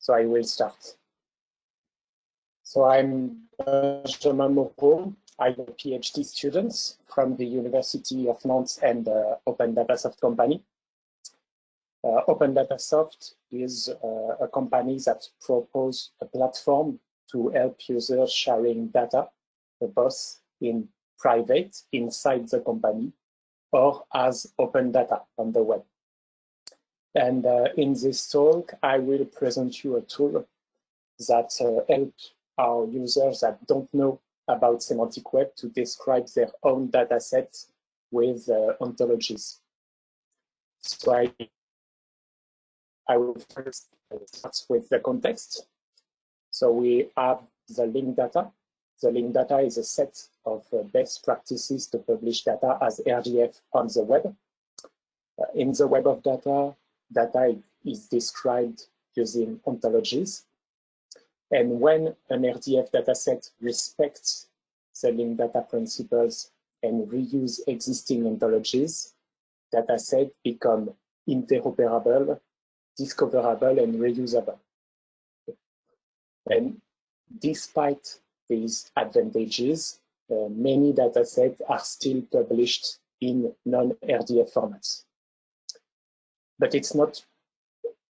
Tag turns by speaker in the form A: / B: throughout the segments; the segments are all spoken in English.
A: So I will start. So I'm Benjamin Moreau. I'm a PhD student from the University of Nantes and Open Datasoft company. Open Datasoft is a company that proposes a platform to help users sharing data, both in private inside the company or as open data on the web. And in this talk, I will present you a tool that helps our users that don't know about Semantic Web to describe their own data sets with ontologies. So I will first start with the context. So we have the link data. The link data is a set of best practices to publish data as RDF on the web. In the web of data, data is described using ontologies. And when an RDF dataset respects the link data principles and reuse existing ontologies, dataset become interoperable, discoverable, and reusable. And despite these advantages, many datasets are still published in non-RDF formats. But it's not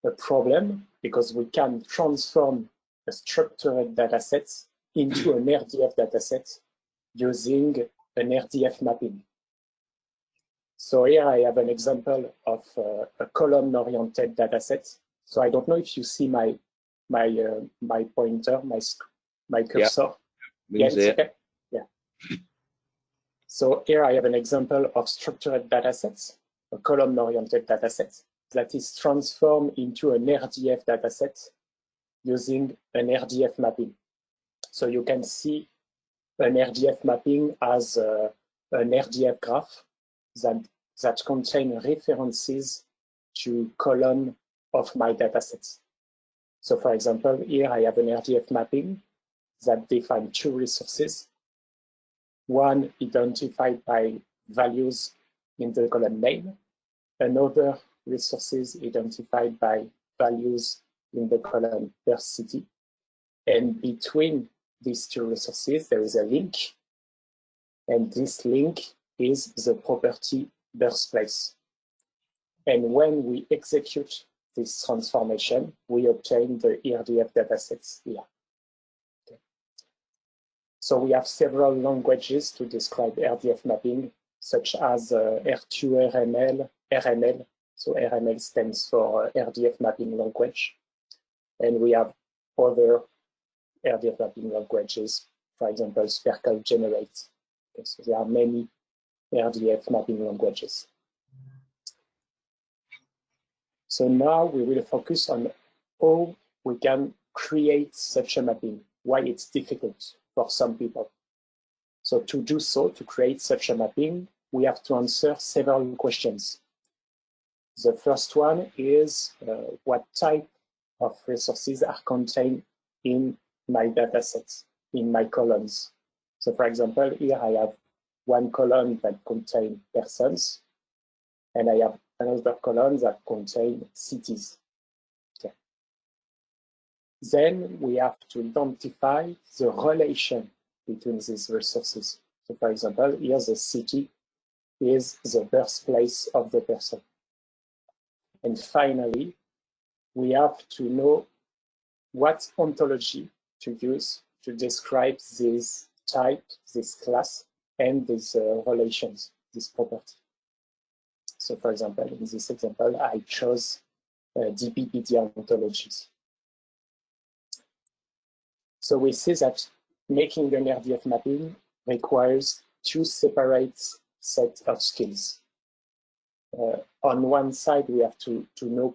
A: a problem because we can transform a structured dataset into an RDF dataset using an RDF mapping. So here I have an example of a column-oriented dataset. So I don't know if you see my pointer, my cursor.
B: Yeah,
A: it's okay. Yeah. So here I have an example of structured datasets, a column-oriented dataset that is transformed into an RDF dataset using an RDF mapping. So you can see an RDF mapping as an RDF graph that contains references to column of my datasets. So for example, here I have an RDF mapping that defines two resources. One identified by values in the column name, another resources identified by values in the column birth city. And between these two resources, there is a link. And this link is the property birthplace. And when we execute this transformation, we obtain the RDF datasets here. Okay. So we have several languages to describe RDF mapping, such as R2RML, RML. So RML stands for RDF mapping language. And we have other RDF mapping languages, for example, Sparkle Generate. Okay, so there are many RDF mapping languages. So now we will focus on how we can create such a mapping, why it's difficult for some people. So to do so, to create such a mapping, we have to answer several questions. The first one is what type of resources are contained in my datasets, in my columns. So for example, here I have one column that contains persons, and I have another column that contains cities. Okay. Then we have to identify the relation between these resources. So for example, here the city is the birthplace of the person. And finally, we have to know what ontology to use to describe this type, this class, and these relations, this property. So for example, in this example, I chose DPPD ontologies. So we see that making an RDF mapping requires two separate sets of skills. On one side, we have to know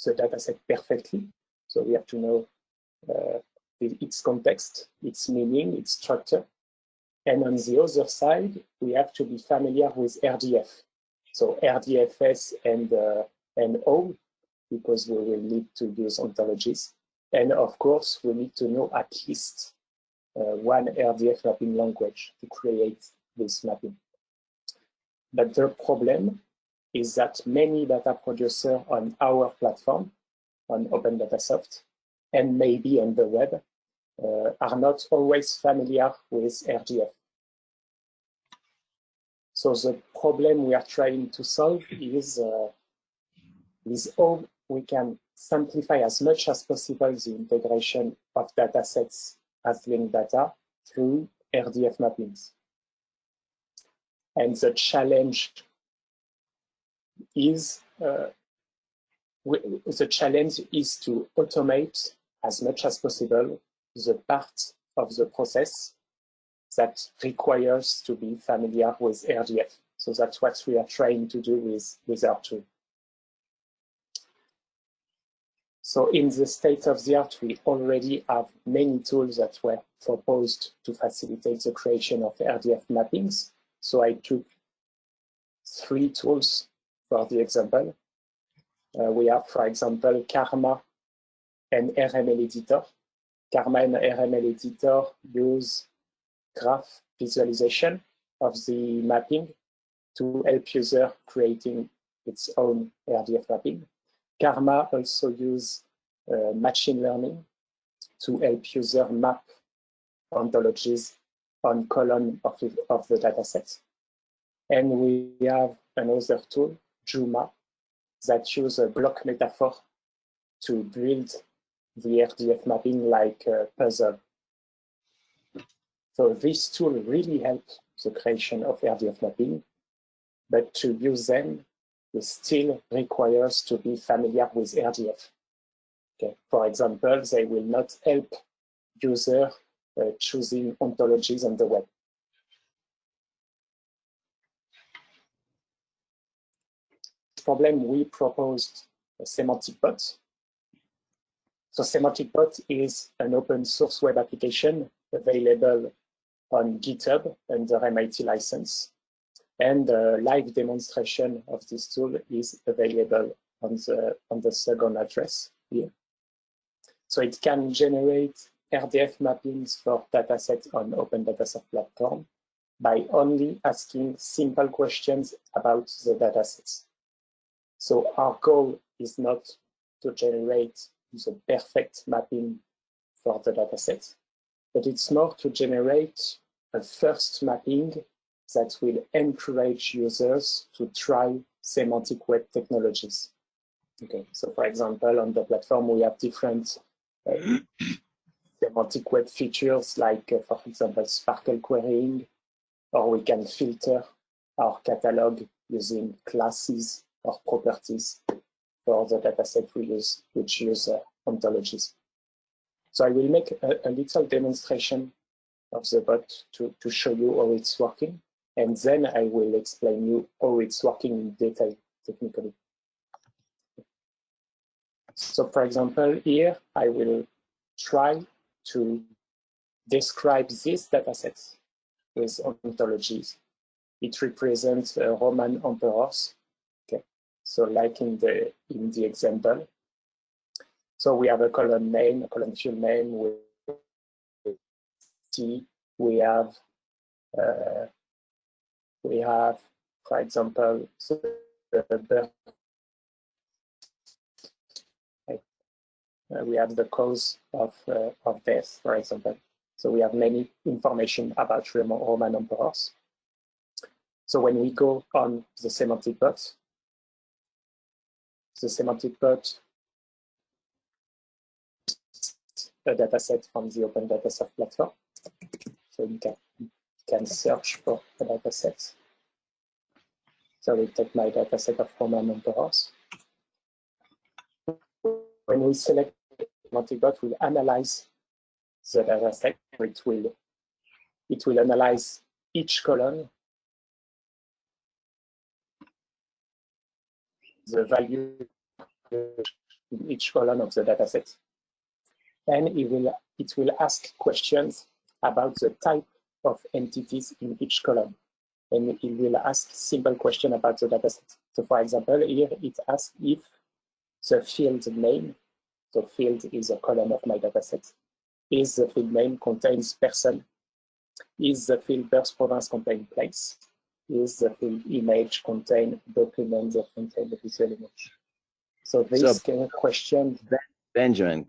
A: the dataset perfectly. So we have to know its context, its meaning, its structure. And on the other side, we have to be familiar with RDF. So RDFS and O, because we will need to use ontologies. And of course, we need to know at least one RDF mapping language to create this mapping. But the problem is that many data producers on our platform, on Open Datasoft, and maybe on the web are not always familiar with RDF. So the problem we are trying to solve is how we can simplify as much as possible the integration of datasets as linked data through RDF mappings. And the challenge is to automate as much as possible the part of the process that requires to be familiar with RDF. So that's what we are trying to do with our tool. So in the state of the art, we already have many tools that were proposed to facilitate the creation of RDF mappings. So I took 3 tools for the example. We have, for example, Karma and RML Editor. Karma and RML Editor use graph visualization of the mapping to help user creating its own RDF mapping. Karma also use machine learning to help user map ontologies on column of the dataset. And we have another tool, Juma, that uses a block metaphor to build the RDF mapping like a puzzle. So this tool really helps the creation of RDF mapping, but to use them, it still requires to be familiar with RDF. Okay. For example, they will not help user choosing ontologies on the web. Problem, we proposed a SemanticBot. So SemanticBot is an open source web application available on GitHub under MIT license. And a live demonstration of this tool is available on the second address here. So it can generate RDF mappings for datasets on open dataset platform by only asking simple questions about the datasets. So our goal is not to generate the perfect mapping for the dataset, but it's more to generate a first mapping that will encourage users to try semantic web technologies. Okay, so for example, on the platform, we have different semantic web features like, for example, Sparkle querying, or we can filter our catalog using classes or properties for the dataset we use, which use ontologies. So I will make a little demonstration of the bot to show you how it's working, and then I will explain you how it's working in detail technically. So for example, here I will try to describe this dataset with ontologies. It represents Roman emperors. Okay, so like in the example. So we have a column name, a column field name with T. We have, for example, the birth. We have the cause of death, for example. So we have many information about Roman emperors. So when we go on the SemanticBot a dataset from the open dataset platform. So you can search for a dataset. So we take my dataset of Roman emperors. When we select SemanticBot, will analyze the dataset. It will analyze each column, the value in each column of the dataset, and it will ask questions about the type of entities in each column, and it will ask simple question about the dataset. So, for example, here it asks if the field name. So field is a column of my dataset. Is the field name contains person? Is the field birth province contain place? Is the field image contain document that contain the visual image? So this question.
B: Benjamin,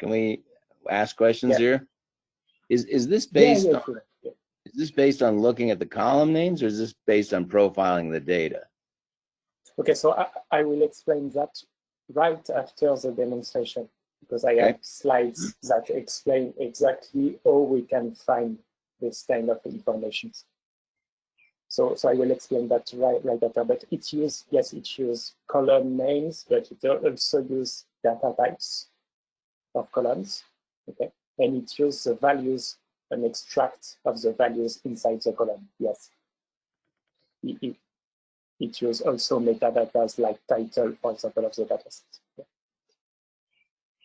B: ask questions here? Is this
A: Yeah,
B: based
A: yeah,
B: on,
A: sure. Yeah.
B: is this based on looking at the column names, or is this based on profiling the data?
A: Okay, so I will explain that right after the demonstration, because I have slides that explain exactly how we can find this kind of information. So I will explain that right after. But it uses column names, but it also uses data types of columns. Okay, and it uses the values, an extract of the values inside the column. Yes, it uses also metadata like title, for example, of the dataset. Okay.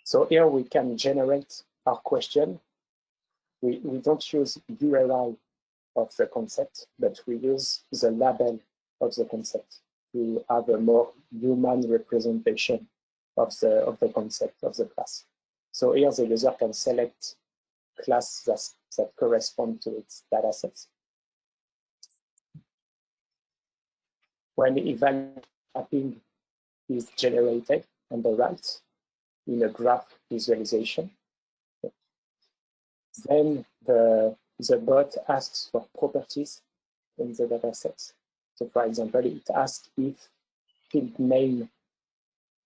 A: So here we can generate our question. We don't use URI of the concept, but we use the label of the concept to have a more human representation of the concept of the class. So here the user can select classes that correspond to its datasets. When event mapping is generated on the right in a graph visualization, then the bot asks for properties in the datasets. So for example, it asks if field name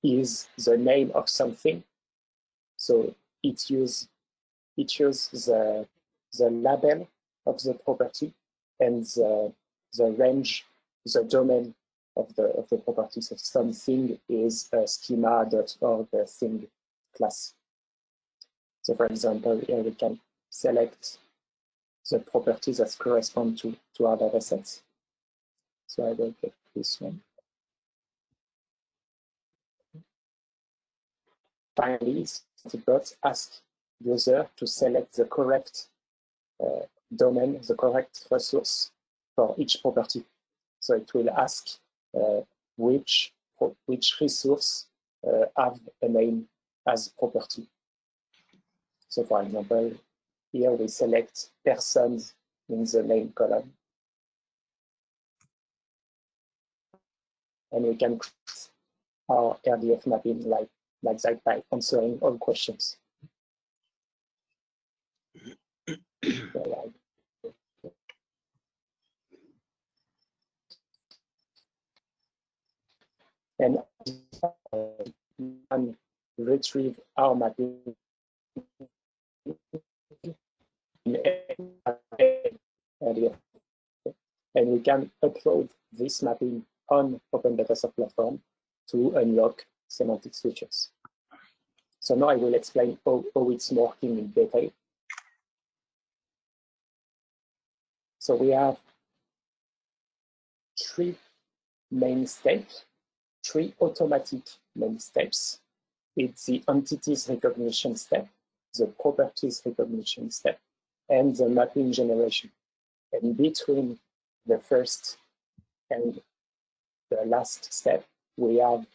A: is the name of something. So it uses the label of the property and the range, the domain of the property. So something is a schema.org thing class. So for example, here we can select the properties that correspond to our datasets. So I will get this one. Finally, SemanticBot asks user to select the correct domain, the correct resource for each property. So it will ask which resource have a name as property. So for example, here we select persons in the name column. And we can create our RDF mapping like that by answering all questions. And retrieve our mapping and we can upload this mapping on Open Dataset platform to unlock semantic features. So now I will explain how it's working in detail. So we have three main steps, three automatic main steps. It's the entities recognition step, the properties recognition step, and the mapping generation. And between the first and the last step, we have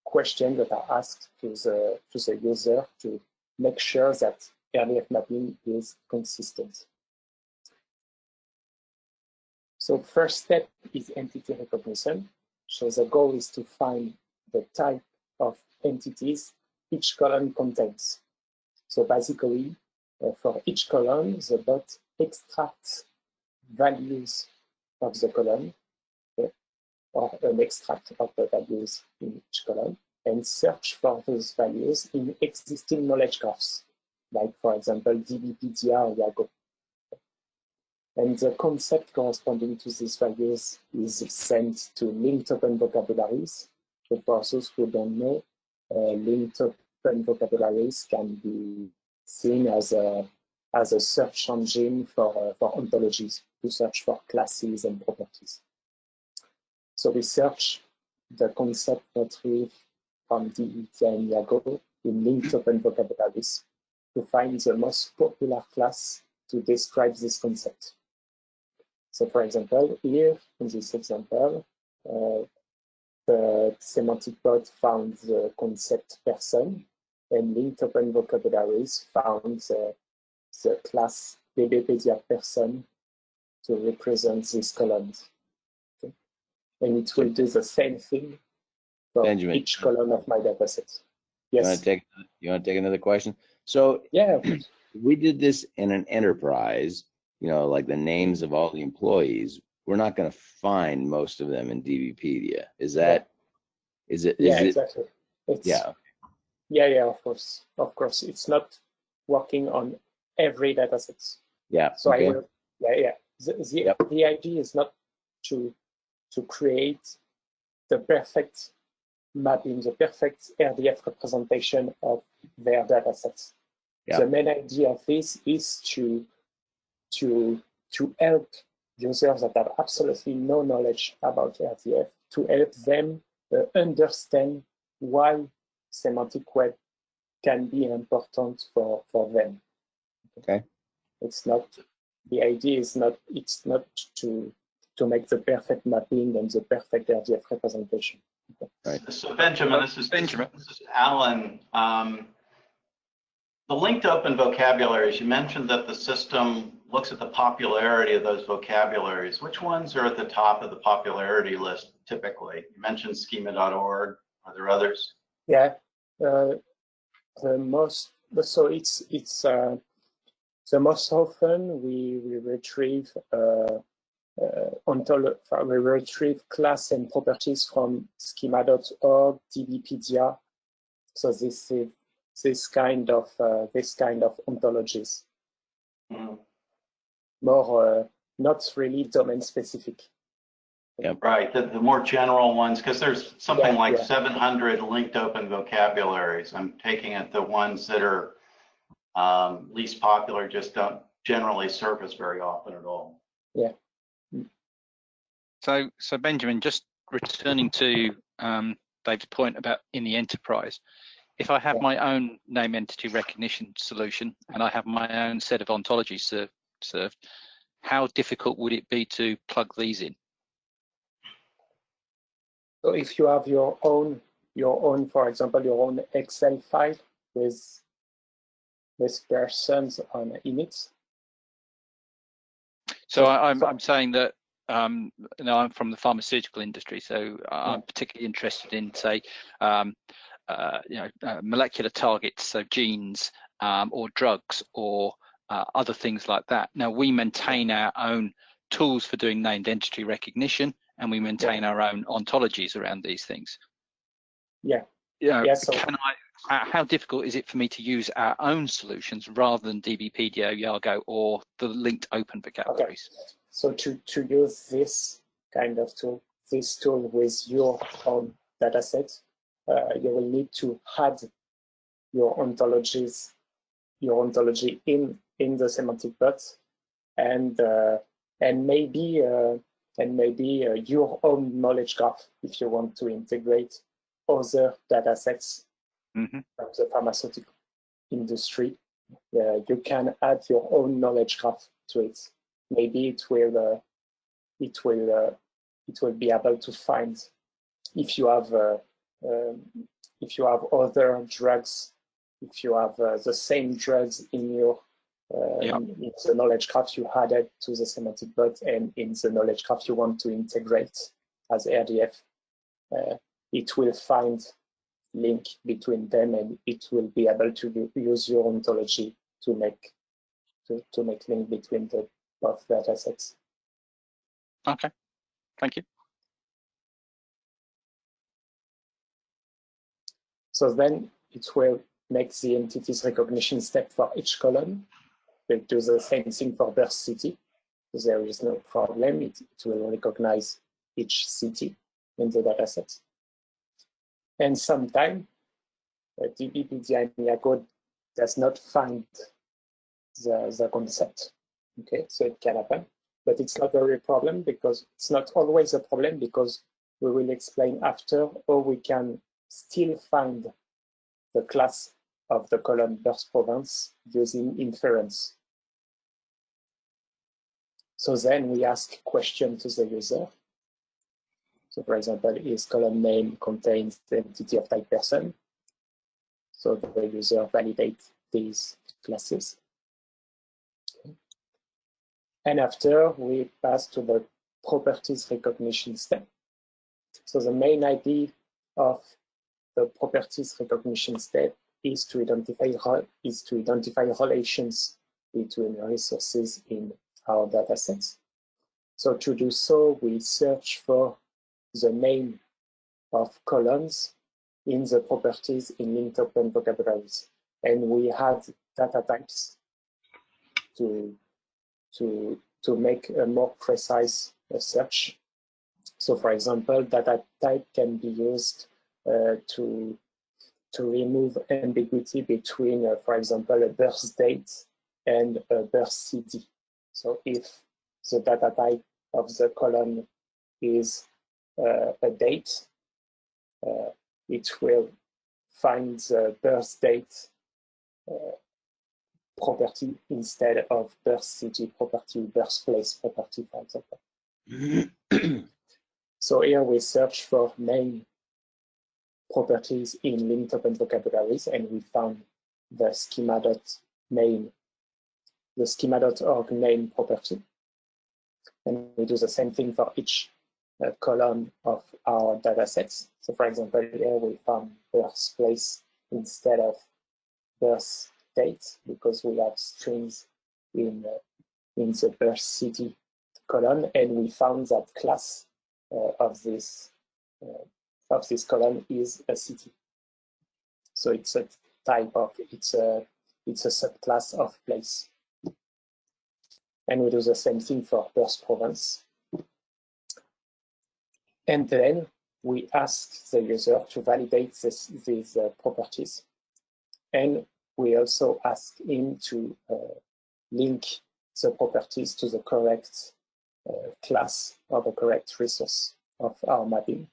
A: questions that are asked to the user to make sure that RDF mapping is consistent. So first step is entity recognition. So the goal is to find the type of entities each column contains. So basically, for each column, the bot extracts values of the column, okay, or an extract of the values in each column, and search for those values in existing knowledge graphs, like, for example, DBpedia or Yago. And the concept corresponding to these values is sent to linked open vocabularies. So for those who don't know, linked open vocabularies can be seen as a search engine for ontologies to search for classes and properties. So we search the concept retrieved from DBpedia and Yago in linked open vocabularies to find the most popular class to describe this concept. So for example, here in this example, the SemanticBot found the concept person, and linked open vocabularies found the class DBpedia person to represent these columns. Okay. And it will do the same thing for
B: Benjamin,
A: each column of my dataset. Yes.
B: You want to take another question? So
A: Yeah,
B: we did this in an enterprise, you know, like the names of all the employees. We're not going to find most of them in DBpedia. Is that, is it,
A: yeah, exactly. It's,
B: yeah.
A: yeah, of course. It's not working on every dataset.
B: Yeah.
A: So
B: Okay.
A: I will, yeah. The idea is not to create the perfect mapping, the perfect RDF representation of their datasets.
B: Yeah.
A: The main idea of this is to help users that have absolutely no knowledge about RDF, to help them understand why semantic web can be important for them.
B: Okay.
A: It's not, the idea is not, it's not to make the perfect mapping and the perfect RDF representation.
B: Right.
C: So Benjamin, this is Alan. The linked open vocabularies, you mentioned that the system looks at the popularity of those vocabularies. Which ones are at the top of the popularity list typically? You mentioned schema.org. Are there others?
A: Yeah, the most, so it's the most often we retrieve we retrieve class and properties from schema.org, DBpedia. So this is this kind of ontologies.
C: Mm-hmm.
A: More not really domain specific.
C: Yep. Right, the more general ones, because there's something like 700 linked open vocabularies. I'm taking it the ones that are least popular just don't generally surface very often at all.
A: Yeah.
D: So Benjamin, just returning to Dave's point about in the enterprise, if I have my own name entity recognition solution and I have my own set of ontologies served, how difficult would it be to plug these in?
A: So if you have your own, for example, your own Excel file with persons in it.
D: So I'm saying that you know, I'm from the pharmaceutical industry, so I'm particularly interested in, say, molecular targets, so genes or drugs or other things like that. Now we maintain our own tools for doing named entity recognition, and we maintain our own ontologies around these things.
A: Yeah.
D: So how difficult is it for me to use our own solutions rather than DBpedia, Yago, or the linked open vocabularies?
A: Okay. So to use this kind of tool, with your own dataset, you will need to add your ontology in the SemanticBot, and maybe your own knowledge graph if you want to integrate other datasets from the pharmaceutical industry. You can add your own knowledge graph to it. Maybe it will be able to find if you have other drugs, if you have the same drugs in your in the knowledge graph you added to the SemanticBot, and in the knowledge graph you want to integrate as RDF, it will find link between them, and it will be able to use your ontology to make link between the both datasets.
D: Okay, thank you.
A: So then it will make the entities recognition step for each column. We'll do the same thing for birth city. So there is no problem. It will recognize each city in the dataset. And sometimes DBpedia and Yago does not find the concept. Okay, so it can happen, but it's not a problem, because it's not always a problem, because we will explain after how we can still find the class of the column birth province using inference. So then we ask question to the user. So for example, is column name contains the entity of type person? So the user validates these classes. Okay. And after we pass to the properties recognition step. So the main idea of the properties recognition step is to identify relations between resources in our datasets. So to do so, we search for the name of columns in the properties in linked open vocabularies, and we add data types to make a more precise search. So, for example, data type can be used to remove ambiguity between, for example, a birth date and a birth city. So, if the data type of the column is a date, it will find the birth date property instead of birth city property, birthplace property, for example. So here we search for name properties in linked open vocabularies, and we found the schema.name, the schema.org name property. And we do the same thing for each column of our datasets. So for example, here we found birthplace instead of birth date because we have strings in the birth city column, and we found that class of this column is a city. So it's a type of, it's a subclass of place. And we do the same thing for birth province. And then we ask the user to validate these properties. And we also ask him to link the properties to the correct class or the correct resource of our mapping.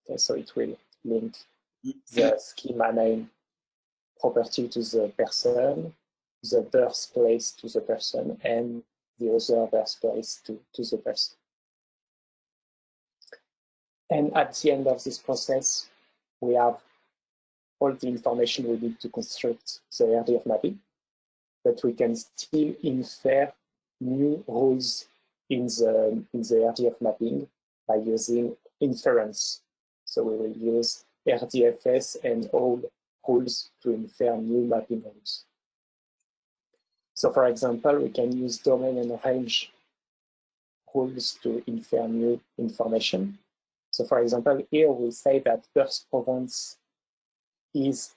A: Okay, so it will link the schema name property to the person, the birthplace to the person, and the other birthplace to the person. And at the end of this process, we have all the information we need to construct the RDF mapping, but we can still infer new rules in the RDF mapping by using inference. So we will use RDFS and all rules to infer new mapping rules. So for example, we can use domain and range rules to infer new information. So for example, here we say that birth province is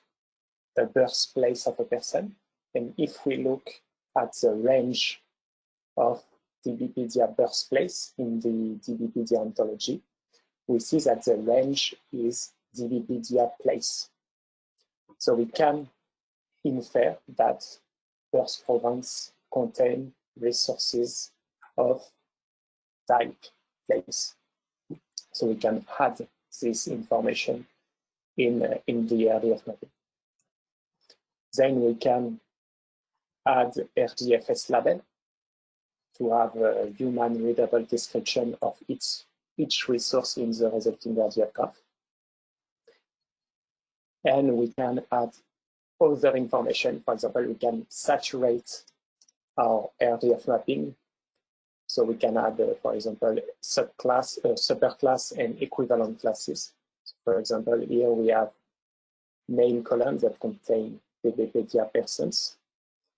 A: the birthplace of a person. And if we look at the range of DBpedia birthplace in the DBpedia ontology, we see that the range is DBpedia place. So we can infer that birth province contain resources of type place. So we can add this information in the RDF mapping. Then we can add RDFS label to have a human readable description of each resource in the resulting RDF graph. And we can add other information. For example, we can saturate our RDF mapping. So we can add, for example, subclass, superclass, and equivalent classes. For example, here we have main columns that contain DBpedia persons.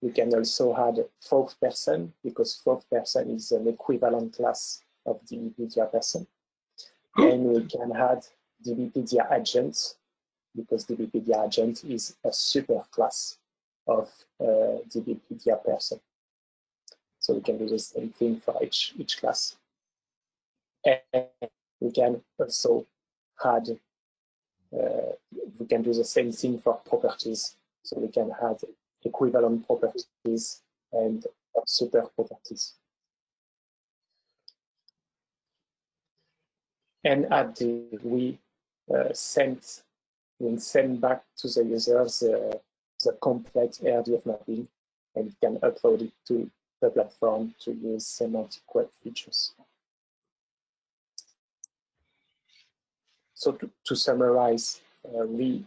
A: We can also add fourth person because fourth person is an equivalent class of DBpedia person. And we can add DBpedia agent because DBpedia agent is a superclass of DBpedia person. So we can do the same thing for each class. And we can also add, we can do the same thing for properties. So we can add equivalent properties and super properties. And at the, we send back to the users the complete RDF mapping, and you can upload it to the platform to use semantic web features. So to summarize, we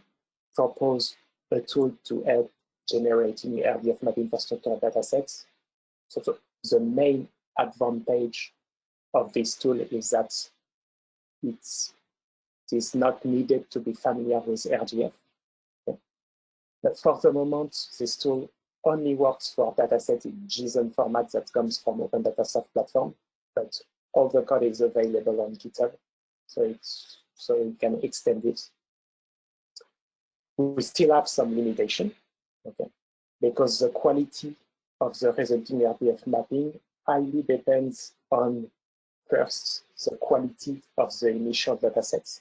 A: propose a tool to help generating RDF mapping for structured datasets. So the main advantage of this tool is that it is not needed to be familiar with RDF. But for the moment, this tool only works for dataset in JSON format that comes from Open Data Soft platform, but all the code is available on GitHub, so you can extend it. We still have some limitation, okay, because the quality of the resulting RDF mapping highly depends on, first, the quality of the initial datasets.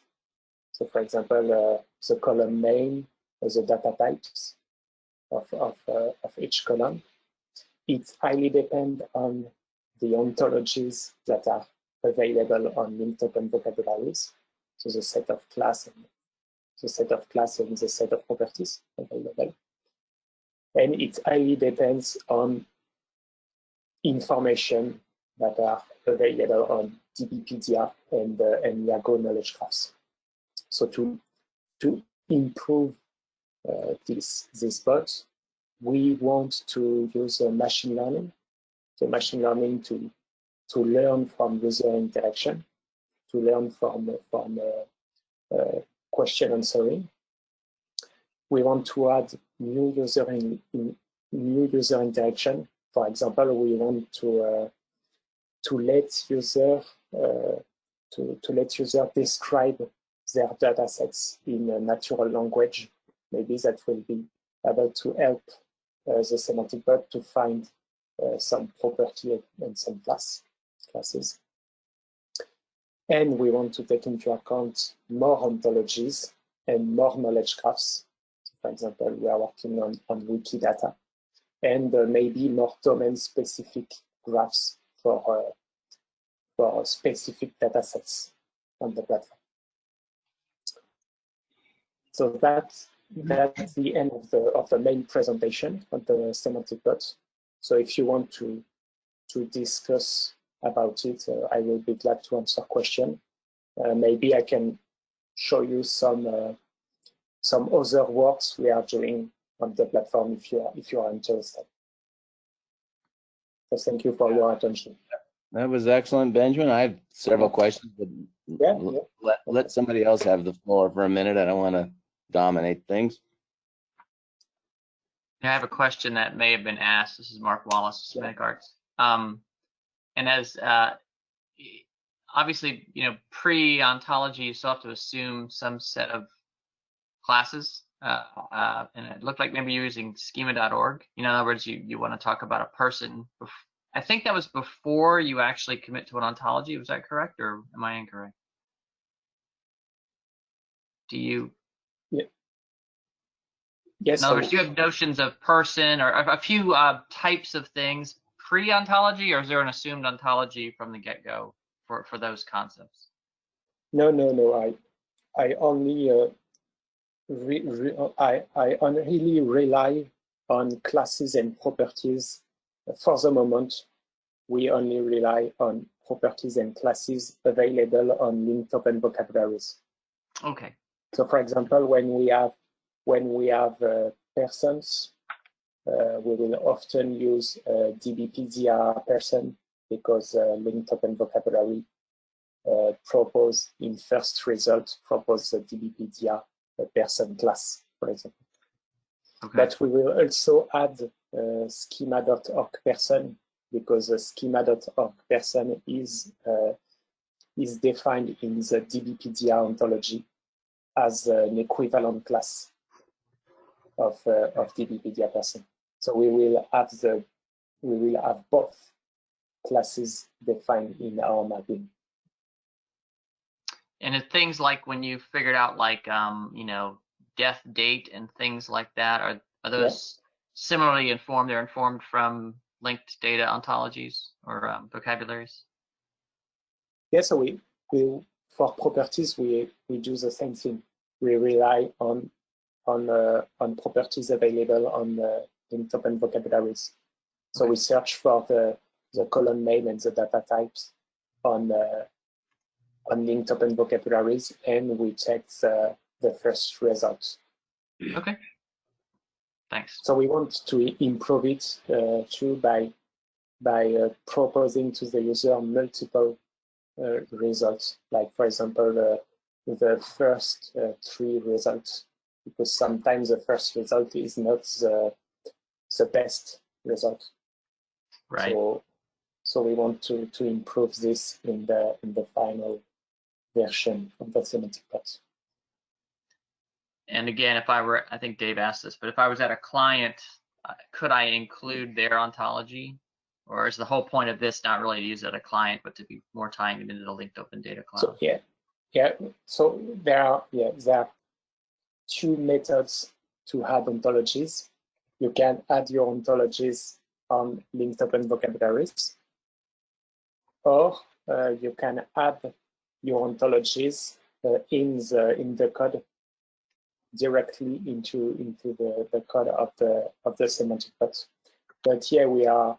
A: So, for example, the column name, the data types of each column. It highly depends on the ontologies that are available on linked open vocabularies. So the set of class and the set of properties available. And it highly depends on information that are available on DBpedia and Yago knowledge graphs. So to improve this bot, we want to use machine learning. So machine learning to learn from user interaction, to learn from question answering. We want to add new user interaction. For example, we want to let user describe their datasets in a natural language. Maybe that will be able to help the SemanticBot to find some property and some classes. And we want to take into account more ontologies and more knowledge graphs. For example, we are working on Wikidata, and maybe more domain-specific graphs for specific datasets on the platform. So that's the end of the main presentation of the SemanticBot. So if you want to discuss about it, I will be glad to answer questions. Maybe I can show you some other works we are doing on the platform if you are interested. So thank you for your attention.
B: That was excellent, Benjamin. I have several questions, but let somebody else have the floor for a minute. I don't want to dominate things.
E: I have a question that may have been asked. This is Mark Wallace, Semantic Arts. And as obviously, pre-ontology, you still have to assume some set of classes. And it looked like maybe you're using schema.org. In other words, you want to talk about a person. I think that was before you actually commit to an ontology. Was that correct, or am I incorrect? Do you?
A: Yeah. Yes.
E: In other words, do you have notions of person or a few types of things pre-ontology, or is there an assumed ontology from the get-go for those concepts?
A: No. I only I only rely on classes and properties. For the moment, we only rely on properties and classes available on linked open vocabularies.
E: Okay.
A: So, for example, when we have persons, we will often use DBpedia person because linked open vocabulary propose in first result propose the DBpedia person class, for example. Okay. But we will also add schema.org person because schema.org person is defined in the DBpedia ontology as an equivalent class of DBpedia person. So we will have both classes defined in our mapping.
E: And it's things like when you figured out like death date and things like that, are those similarly informed? They're informed from linked data ontologies or vocabularies?
A: Yeah, so we for properties we do the same thing. We rely on properties available on linked open vocabularies. So we search for the column name and the data types on linked open vocabularies, and we check the first result.
E: Okay. Thanks.
A: So we want to improve it too by proposing to the user multiple results. Like for example, the first 3 results because sometimes the first result is not the best result.
E: Right.
A: So we want to improve this in the final version of the SemanticBot.
E: And again, if I were, I think Dave asked this, but if I was at a client, could I include their ontology? Or is the whole point of this not really to use it at a client, but to be more tying it into the linked open data cloud?
A: So yeah. So there are two methods to add ontologies. You can add your ontologies on linked open vocabularies, or you can add your ontologies in the code directly into the code of the SemanticBot. But yeah,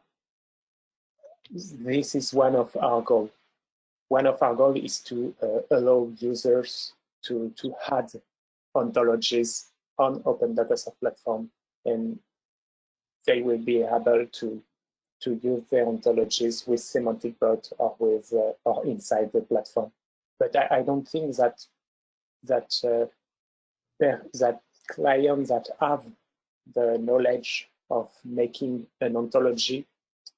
A: this is one of our goals. One of our goals is to allow users to add ontologies on Open Data Set platform, and they will be able to use their ontologies with SemanticBot or with or inside the platform. But I don't think that clients that have the knowledge of making an ontology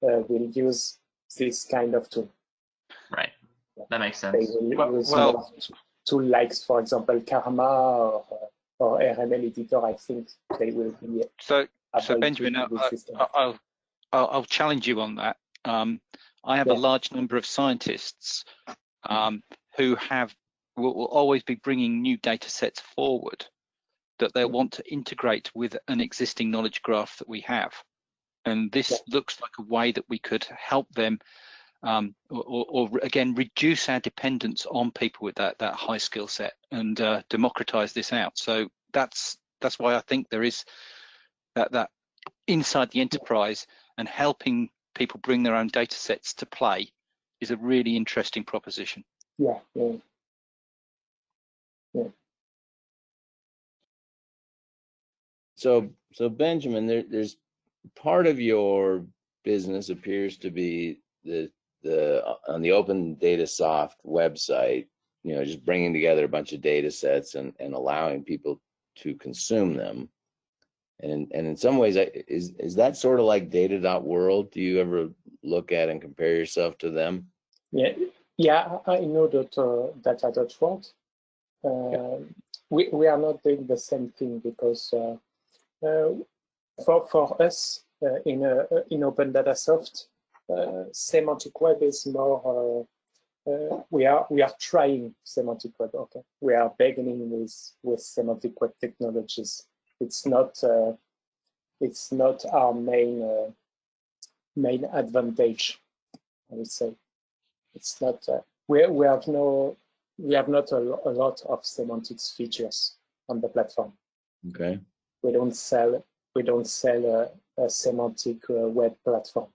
A: will use this kind of tool.
E: Right. That makes sense.
A: They will use more tool like, for example, Karma or RML editor. I think they will be.
D: So Benjamin, I'll challenge you on that. I have a large number of scientists who will always be bringing new data sets forward that they'll want to integrate with an existing knowledge graph that we have. And this looks like a way that we could help them or again, reduce our dependence on people with that high skill set and democratize this out. So that's why I think there is that inside the enterprise, and helping people bring their own data sets to play is a really interesting proposition.
A: Yeah.
B: So Benjamin, there's part of your business appears to be the on the Open Data Soft website, just bringing together a bunch of data sets and allowing people to consume them. And in some ways, is that sort of like data.world? Do you ever look at and compare yourself to them?
A: Yeah, I know that data.world. We are not doing the same thing because for us in Open Data Soft, Semantic Web is more. We are trying Semantic Web. Okay, we are beginning with Semantic Web technologies. It's not our main advantage. I would say it's not. We have not a lot of semantics features on the platform.
B: Okay.
A: We don't sell a semantic web platform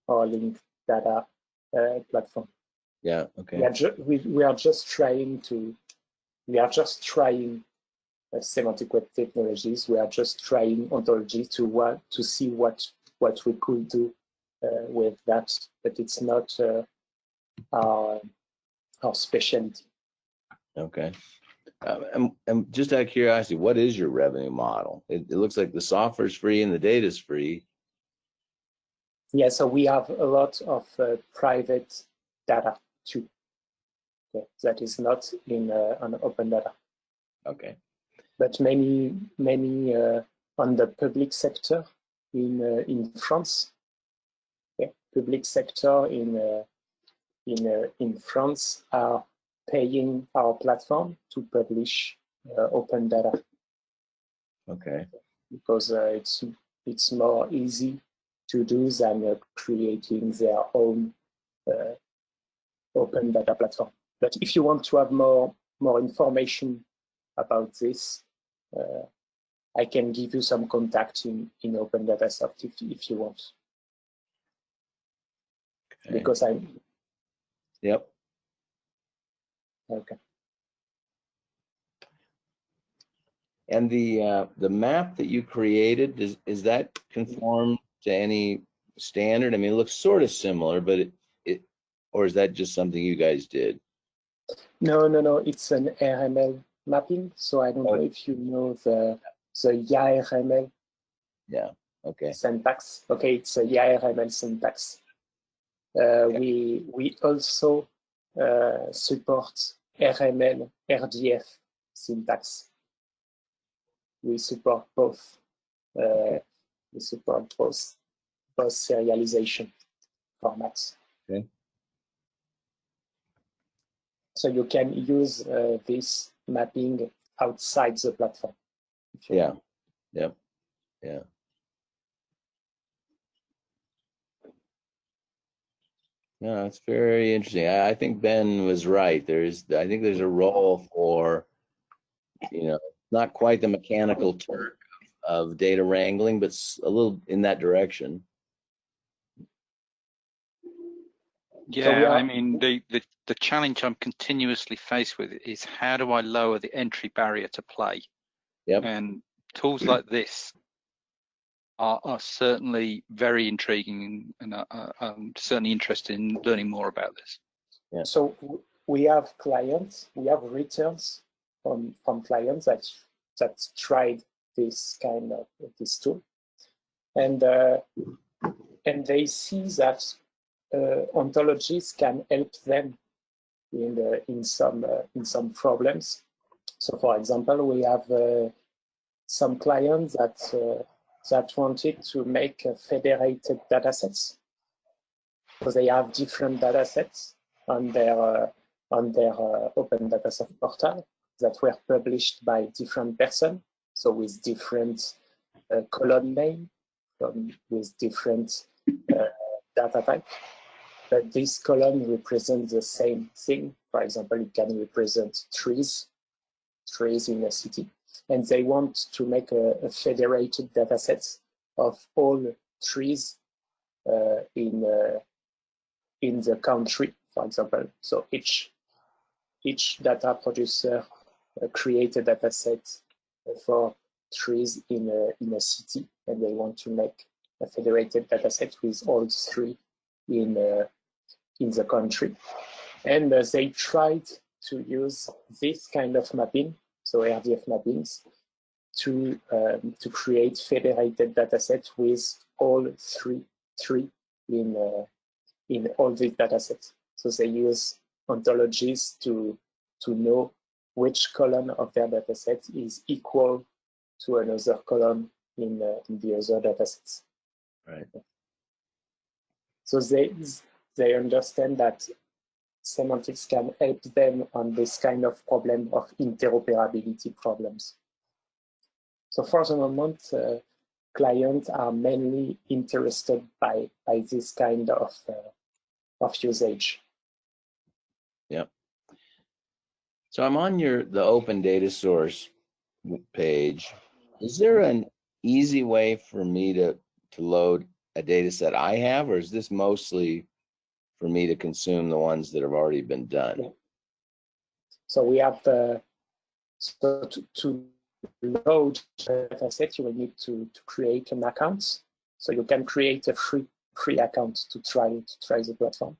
A: or linked data platform.
B: Yeah. Okay.
A: We are just trying semantic web technologies. We are just trying ontology to see what we could do with that, but it's not our specialty.
B: Okay. And just out of curiosity, what is your revenue model? It looks like the software is free and the data is free.
A: Yeah, so we have a lot of private data too. Okay, that is not in on open data.
B: Okay.
A: But many on the public sector in France. Okay, public sector in France are paying our platform to publish open data.
B: Okay.
A: Because it's more easy to do than creating their own open data platform. But if you want to have more information about this, I can give you some contact in Open Data Soft if you want. Okay. Because I'm.
B: Yep.
A: Okay.
B: And the map that you created, is that conform to any standard? I mean, it looks sort of similar, but or is that just something you guys did?
A: No. It's an RML mapping. So I don't know if you know the YAML
B: Okay.
A: syntax. Okay, it's a YAML syntax. We also support RML RDF syntax. We support both. We support both serialization formats.
B: Okay.
A: So you can use this mapping outside the platform.
B: Yeah. No, it's very interesting. I think Ben was right. I think there's a role for, not quite the mechanical Turk of data wrangling, but a little in that direction.
D: Yeah, I mean, the challenge I'm continuously faced with is how do I lower the entry barrier to play?
B: Yep.
D: And tools like this are certainly very intriguing, and I'm certainly interested in learning more about this.
A: Yeah. So we have clients, we have returns from clients that tried this kind of this tool, and they see that ontologies can help them in some problems. So, for example, we have some clients that wanted to make federated datasets. So they have different datasets on their open dataset portal that were published by different persons. So with different column name, with different data type. But this column represents the same thing. For example, it can represent trees in a city. And they want to make a federated dataset of all trees in the country, for example. So each data producer create a dataset for trees in a city, and they want to make a federated dataset with all three in the country. And they tried to use this kind of mapping, so RDF mappings, to create federated datasets with all three in all these datasets. So they use ontologies to know which column of their dataset is equal to another column in the other datasets.
B: Right.
A: So they understand that semantics can help them on this kind of problem of interoperability problems. So for the moment, clients are mainly interested by this kind of usage.
B: Yep. So I'm on the open data source page. Is there an easy way for me to load a data set I have, or is this mostly for me to consume the ones that have already been done?
A: Yeah. So we have so to load a dataset, you will need to create an account. So you can create a free account to try the platform.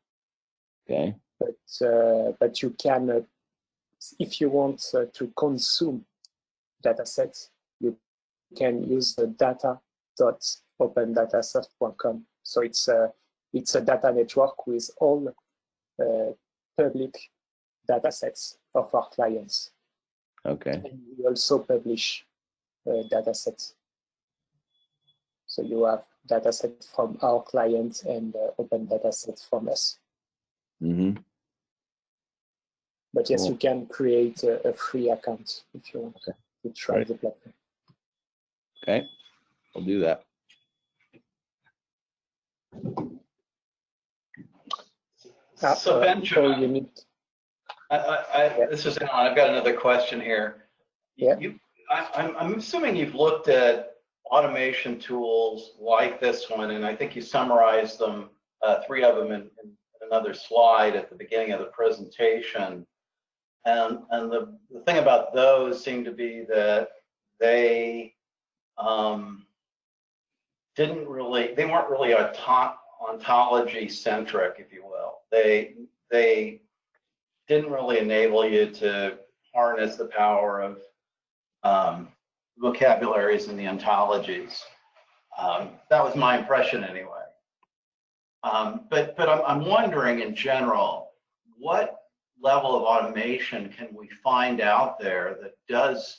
B: Okay.
A: But you can, if you want to consume datasets, you can use the data.opendatasoft.com. So it's a data network with all public datasets of our clients.
B: Okay.
A: And we also publish datasets. So you have datasets from our clients and open datasets from us.
B: Mm-hmm.
A: But yes,
B: Cool.
A: you can create a free account if you want to try the platform.
B: Okay, I'll do that.
C: So Benjamin,
A: so you need.
C: This is Alan. I've got another question here.
A: Yeah.
C: I'm assuming you've looked at automation tools like this one, and I think you summarized them, 3 of them in another slide at the beginning of the presentation. And the thing about those seemed to be that they weren't really ontology centric, if you will. They didn't really enable you to harness the power of vocabularies and the ontologies. That was my impression anyway. But I'm wondering in general, what level of automation can we find out there that does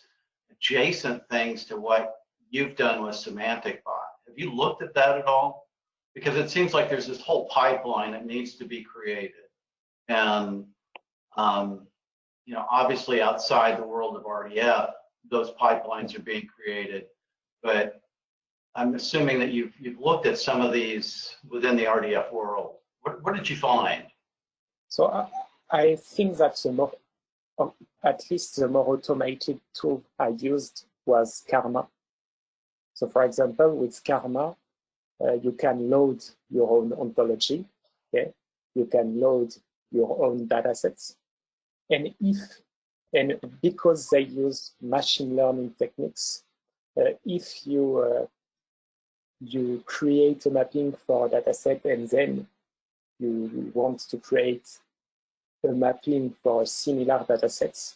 C: adjacent things to what you've done with SemanticBot? Have you looked at that at all? Because it seems like there's this whole pipeline that needs to be created. And, you know, obviously outside the world of RDF, those pipelines are being created. But I'm assuming that you've looked at some of these within the RDF world. What did you find?
A: So I think that at least the more automated tool I used was Karma. So for example, with Karma, you can load your own ontology. Okay? You can load your own datasets. And because they use machine learning techniques, if you create a mapping for a dataset and then you want to create a mapping for similar datasets,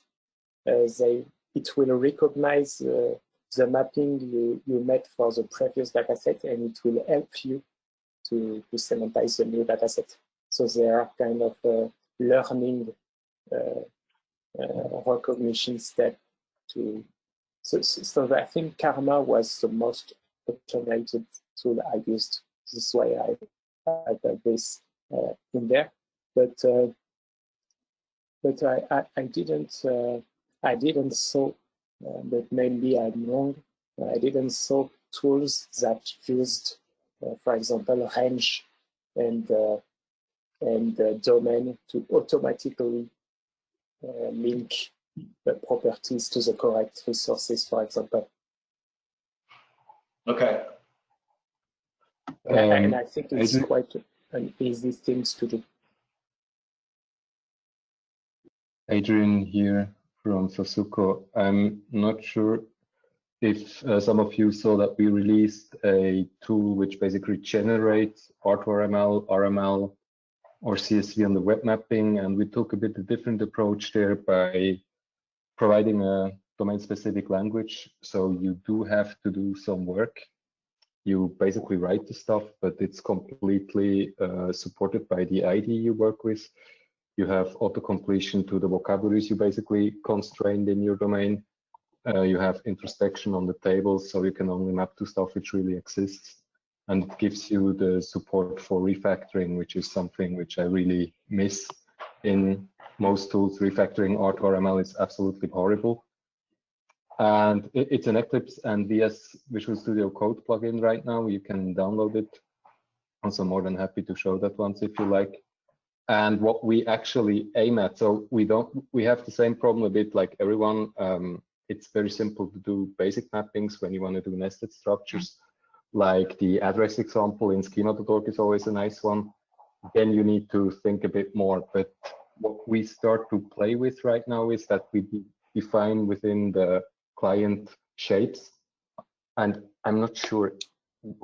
A: it will recognize the mapping you made for the previous dataset, and it will help you to semantize the new dataset. So they are kind of learning recognition step to. So I think Karma was the most automated tool I used. This is why I got this in there. But I didn't saw, but maybe I'm wrong. I didn't saw tools that used, for example, range and domain to automatically link the properties to the correct resources, for example.
C: Okay.
A: And I think it's quite an easy thing to do.
F: Adrian here from Sasuko. I'm not sure if some of you saw that we released a tool which basically generates R2RML, RML, or CSV on the web mapping, and we took a bit of a different approach there by providing a domain-specific language. So you do have to do some work. You basically write the stuff, but it's completely supported by the IDE you work with. You have auto-completion to the vocabularies you basically constrained in your domain. You have introspection on the tables, so you can only map to stuff which really exists. And it gives you the support for refactoring, which is something which I really miss in most tools. Refactoring R2RML is absolutely horrible. And it's an Eclipse and VS Visual Studio Code plugin right now. You can download it. Also more than happy to show that once if you like. And what we actually aim at, so we have the same problem a bit like everyone. It's very simple to do basic mappings when you want to do nested structures. Like the address example in schema.org is always a nice one. Then you need to think a bit more. But what we start to play with right now is that we define within the client shapes. And I'm not sure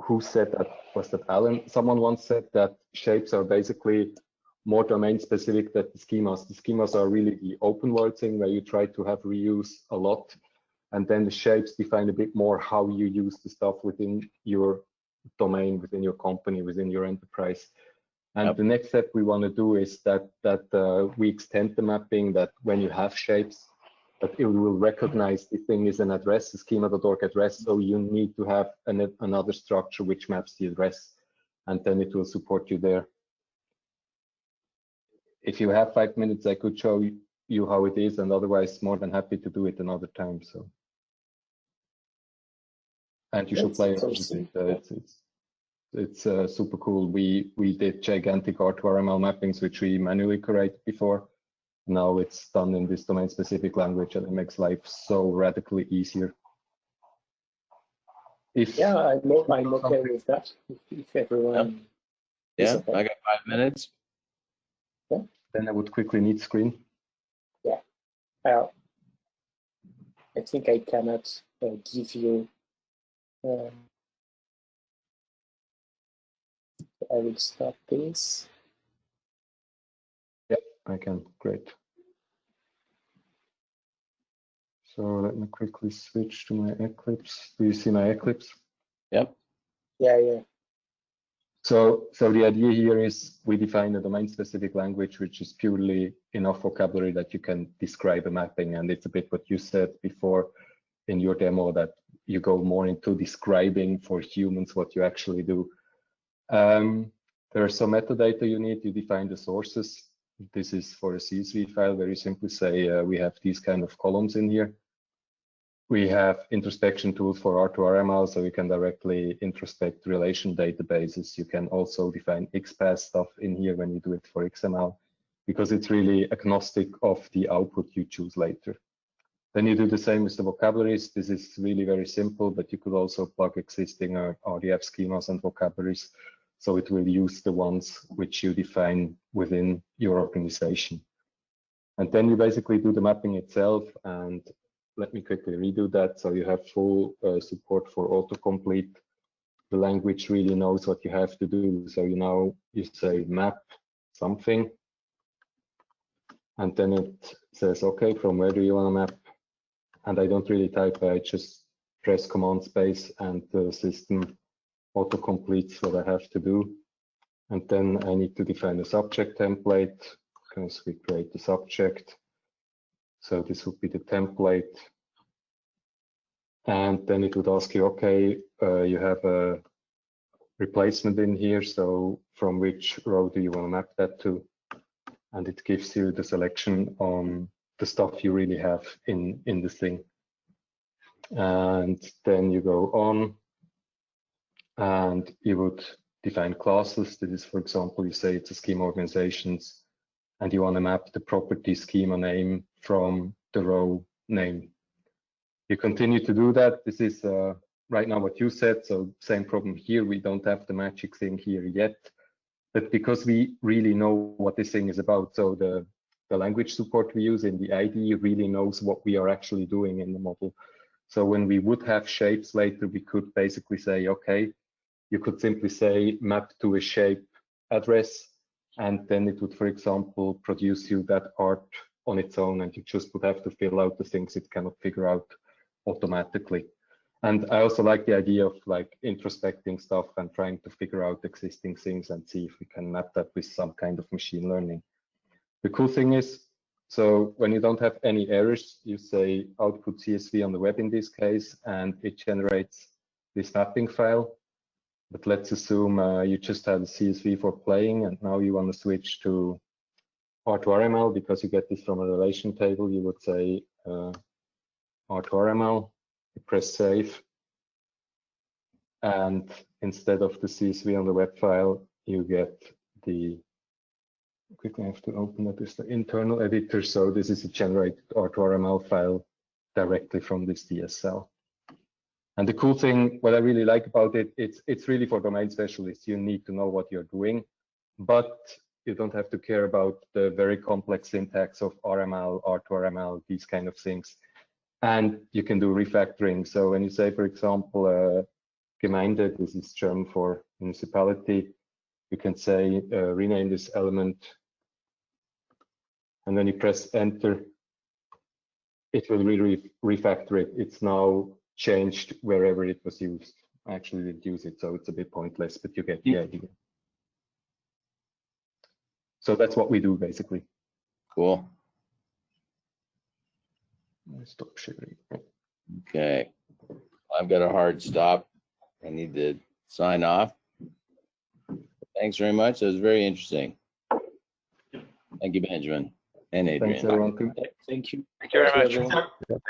F: who said that. Was that Alan? Someone once said that shapes are basically more domain specific than the schemas. The schemas are really the open world thing where you try to have reuse a lot. And then the shapes define a bit more how you use the stuff within your domain, within your company, within your enterprise. And the next step we want to do is that we extend the mapping, that when you have shapes, that it will recognize the thing is an address, a schema.org address. So you need to have another structure which maps the address, and then it will support you there. If you have 5 minutes, I could show you how it is, and otherwise more than happy to do it another time. So. And you should play it. It's super cool. We did gigantic R2RML mappings, which we manually created before. Now it's done in this domain-specific language, and it makes life so radically easier.
A: Yeah, I'm okay with that. If everyone.
B: Yeah,
A: okay.
B: I got 5 minutes.
A: Yeah.
F: Then I would quickly need screen.
A: Yeah. I think I cannot give you. I will start this.
F: Yeah, I can. Great. So let me quickly switch to my Eclipse. Do you see my Eclipse?
B: Yep.
A: Yeah.
F: So the idea here is we define a domain-specific language, which is purely enough vocabulary that you can describe a mapping. And it's a bit what you said before in your demo, that you go more into describing for humans what you actually do. There are some metadata you need. You define the sources. This is for a CSV file, where you simply say we have these kind of columns in here. We have introspection tools for R2RML, so you can directly introspect relation databases. You can also define XPath stuff in here when you do it for XML, because it's really agnostic of the output you choose later. Then you do the same with the vocabularies. This is really very simple, but you could also plug existing RDF schemas and vocabularies, so it will use the ones which you define within your organization. And then you basically do the mapping itself, and let me quickly redo that. So you have full support for autocomplete. The language really knows what you have to do. So you say map something, and then it says, okay, from where do you want to map? And I don't really type, I just press Command space, and the system autocompletes what I have to do. And then I need to define a subject template, because we create the subject. So this would be the template. And then it would ask you, okay, you have a replacement in here. So from which row do you want to map that to? And it gives you the selection on the stuff you really have in the thing. And then you go on, and you would define classes. This is, for example, you say it's a schema organizations, and you want to map the property schema name from the row name. You continue to do that. This is right now what you said. So same problem here. We don't have the magic thing here yet, but because we really know what this thing is about, so the language support we use in the IDE really knows what we are actually doing in the model. So when we would have shapes later, we could basically say, okay, you could simply say map to a shape address, and then it would, for example, produce you that part on its own, and you just would have to fill out the things it cannot figure out automatically. And I also like the idea of like introspecting stuff and trying to figure out existing things and see if we can map that with some kind of machine learning. The cool thing is, so when you don't have any errors, you say output CSV on the web in this case, and it generates this mapping file. But let's assume you just had a CSV for playing, and now you want to switch to R2RML because you get this from a relation table. You would say R2RML, you press save, and instead of the CSV on the web file, you get the, quickly I have to open that is the internal editor. So this is a generated R2RML file directly from this DSL. And the cool thing, what I really like about it, it's really for domain specialists. You need to know what you're doing, but you don't have to care about the very complex syntax of RML, R2RML, these kind of things. And you can do refactoring. So when you say, for example, Gemeinde, this is German for municipality, you can say rename this element, and then you press enter. It will really refactor it. It's now changed wherever it was used. I actually didn't use it, so it's a bit pointless, but you get the idea. So that's what we do basically.
B: Cool.
F: Stop sharing.
B: Okay. I've got a hard stop. I need to sign off. Thanks very much. That was very interesting. Thank you, Benjamin and Adrian.
F: Thanks, everyone.
A: Thank you.
D: Thank you very much.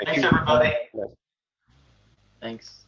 C: Thanks, everybody.
E: Thanks.